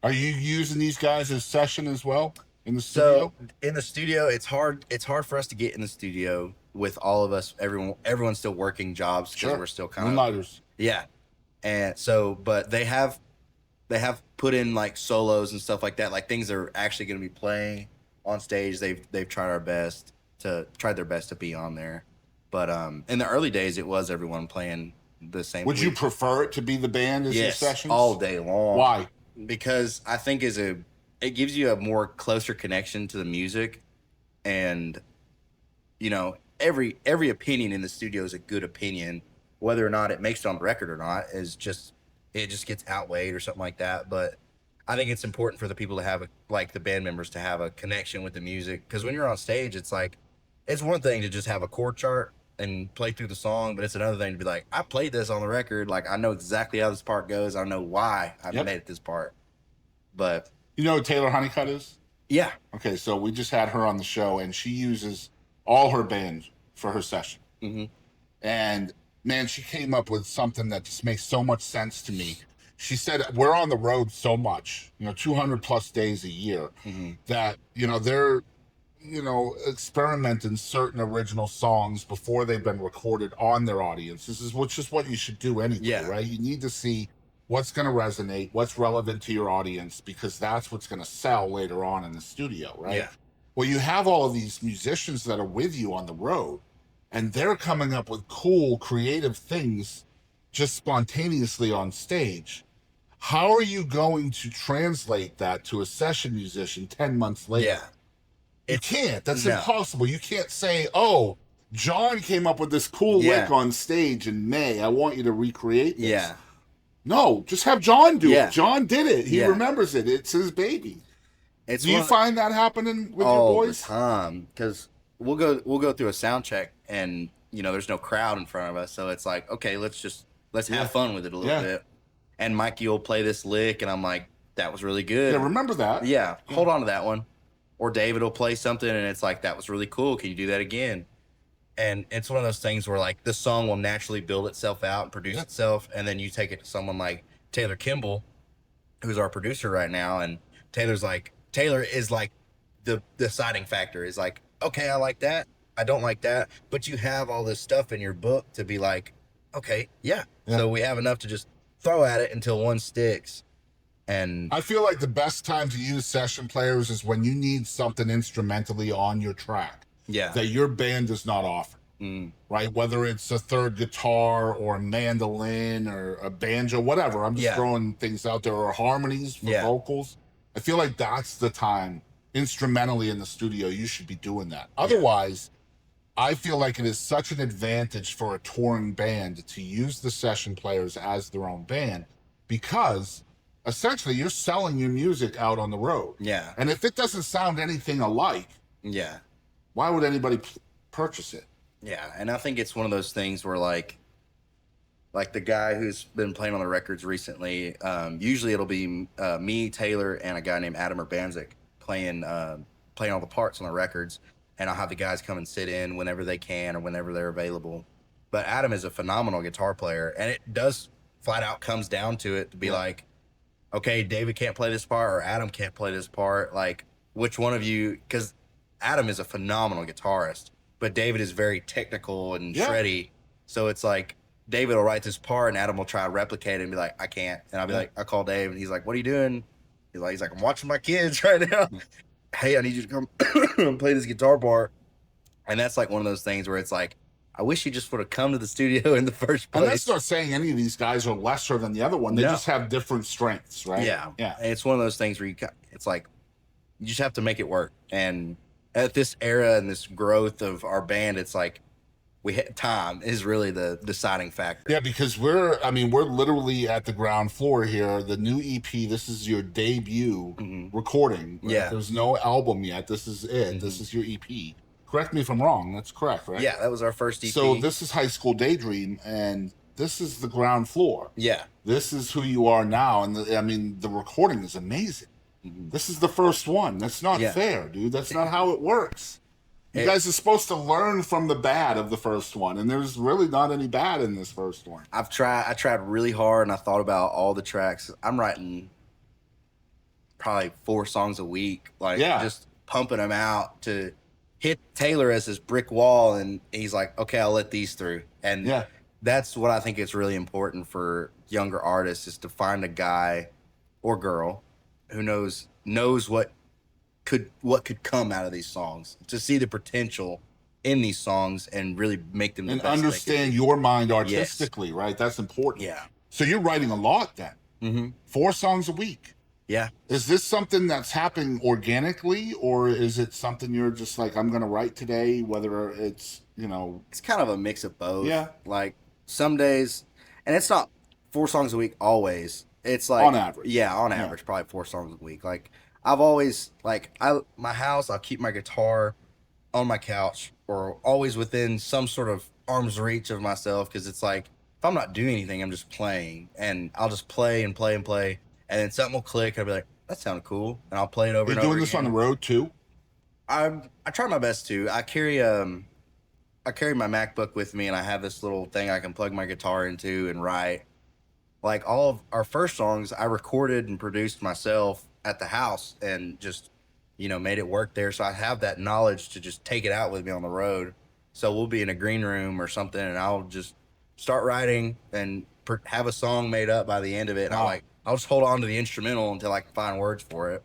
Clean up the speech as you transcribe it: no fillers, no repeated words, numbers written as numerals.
Are you using these guys as session as well in the So studio? in the studio, it's hard. It's hard for us to get in the studio with all of us. Everyone's still working jobs because Sure. we're still kind of Moonlighters. yeah. And so, but they have put in like solos and stuff like that, like things they're actually going to be playing on stage. They've tried their best to be on there. But in the early days, it was everyone playing the same. Would you prefer it to be the band as your Yes, sessions? all day long. Why? Because I think it gives you a more closer connection to the music, and every opinion in the studio is a good opinion, whether or not it makes it on the record or not is just it just gets outweighed or something like that. But I think it's important for the people to have like the band members to have a connection with the music, because when you're on stage, it's like it's one thing to just have a chord chart and play through the song, but it's another thing to be like, I played this on the record, like I know exactly how this part goes, I know why I Yep. made it this part. But You know who Taylor Honeycutt is? yeah, Okay, so we just had her on the show, and she uses all her band for her session. hmm And man, she came up with something that just makes so much sense to me. She said, we're on the road so much, 200 plus days a year, hmm that, they're, experimenting certain original songs before they've been recorded on their audiences, which is what you should do anyway, Yeah. right? You need to see what's going to resonate, what's relevant to your audience, because that's what's going to sell later on in the studio, right? Yeah. Well, you have all of these musicians that are with you on the road, and they're coming up with cool, creative things just spontaneously on stage. How are you going to translate that to a session musician 10 months later? Yeah. You can't. That's no. impossible. You can't say, oh, John came up with this cool Yeah. lick on stage in May. I want you to recreate this. Yeah. No, just have John do Yeah. it. John did it. He Yeah. remembers it. It's his baby. It's Do you find that happening with your all boys? the time, because we'll go through a sound check, and there's no crowd in front of us, so it's like, okay, let's Yeah. have fun with it a little Yeah. bit. And Mikey will play this lick, and I'm like, that was really good. Yeah, remember that. Yeah, hold on to that one. Or David will play something, and it's like, that was really cool. Can you do that again? And it's one of those things where like the song will naturally build itself out and produce Yeah. itself, and then you take it to someone like Taylor Kimball, who's our producer right now, and Taylor is like the deciding factor is like, okay, I like that, I don't like that, but you have all this stuff in your book to be like, okay, yeah. So we have enough to just throw at it until one sticks. And I feel like the best time to use session players is when you need something instrumentally on your track yeah, that your band does not offer, right? Whether it's a third guitar or a mandolin or a banjo, whatever. I'm just Yeah. throwing things out there, or harmonies for Yeah. vocals. I feel like that's the time instrumentally in the studio you should be doing that. Otherwise, I feel like it is such an advantage for a touring band to use the session players as their own band, because essentially you're selling your music out on the road. yeah, And if it doesn't sound anything alike, yeah. why would anybody purchase it? Yeah, and I think it's one of those things where like the guy who's been playing on the records recently, usually it'll be me, Taylor, and a guy named Adam Urbanzik playing all the parts on the records, and I'll have the guys come and sit in whenever they can or whenever they're available. But Adam is a phenomenal guitar player, and it does flat out comes down to it to be like, okay, David can't play this part or Adam can't play this part. Like, which one of you? Because Adam is a phenomenal guitarist, but David is very technical and shreddy. So it's like David will write this part and Adam will try to replicate it and be like, I can't. And I'll be like, I call Dave and he's like, what are you doing? He's like, I'm watching my kids right now. Hey, I need you to come and play this guitar part. And that's like one of those things where it's like, I wish you just would have come to the studio in the first place. And that's not saying any of these guys are lesser than the other one. They just have different strengths, right? Yeah. Yeah. And it's one of those things where it's like, you just have to make it work. And at this era and this growth of our band, it's like time is really the deciding factor. Yeah, because we're literally at the ground floor here. The new EP, this is your debut recording. Right? Yeah. There's no album yet. This is it. This is your EP. Correct me if I'm wrong. That's correct, right? Yeah, that was our first EP. So this is High School Daydream, and this is the ground floor. Yeah. This is who you are now. And the recording is amazing. This is the first one. That's not fair, dude. That's not how it works. You guys are supposed to learn from the bad of the first one, and there's really not any bad in this first one. I tried really hard, and I thought about all the tracks. I'm writing probably 4 songs a week, like Yeah. just pumping them out to hit Taylor as his brick wall. And he's like, okay, I'll let these through. And Yeah. that's what I think is really important for younger artists, is to find a guy or girl who knows what could come out of these songs, to see the potential in these songs and really make them the And best they can understand be. your mind artistically, right? That's important. Yeah. So you're writing a lot then. Mm-hmm. 4 songs a week. Yeah. Is this something that's happening organically, or is it something you're just like, I'm going to write today, whether it's, It's kind of a mix of both. Yeah. Like some days, and it's not 4 songs a week always. It's like on average. Yeah, on average, probably 4 songs a week. Like I've always my house, I'll keep my guitar on my couch or always within some sort of arm's reach of myself, because it's like if I'm not doing anything, I'm just playing, and I'll just play and play and play, and then something will click. I'll be like, that sounded cool, and I'll play it over You're and over doing this again. on the road too? I try my best to. I carry my MacBook with me, and I have this little thing I can plug my guitar into and write. Like all of our first songs, I recorded and produced myself at the house and just, made it work there. So I have that knowledge to just take it out with me on the road. So we'll be in a green room or something, and I'll just start writing and have a song made up by the end of it. And Wow. I'll just hold on to the instrumental until I can find words for it.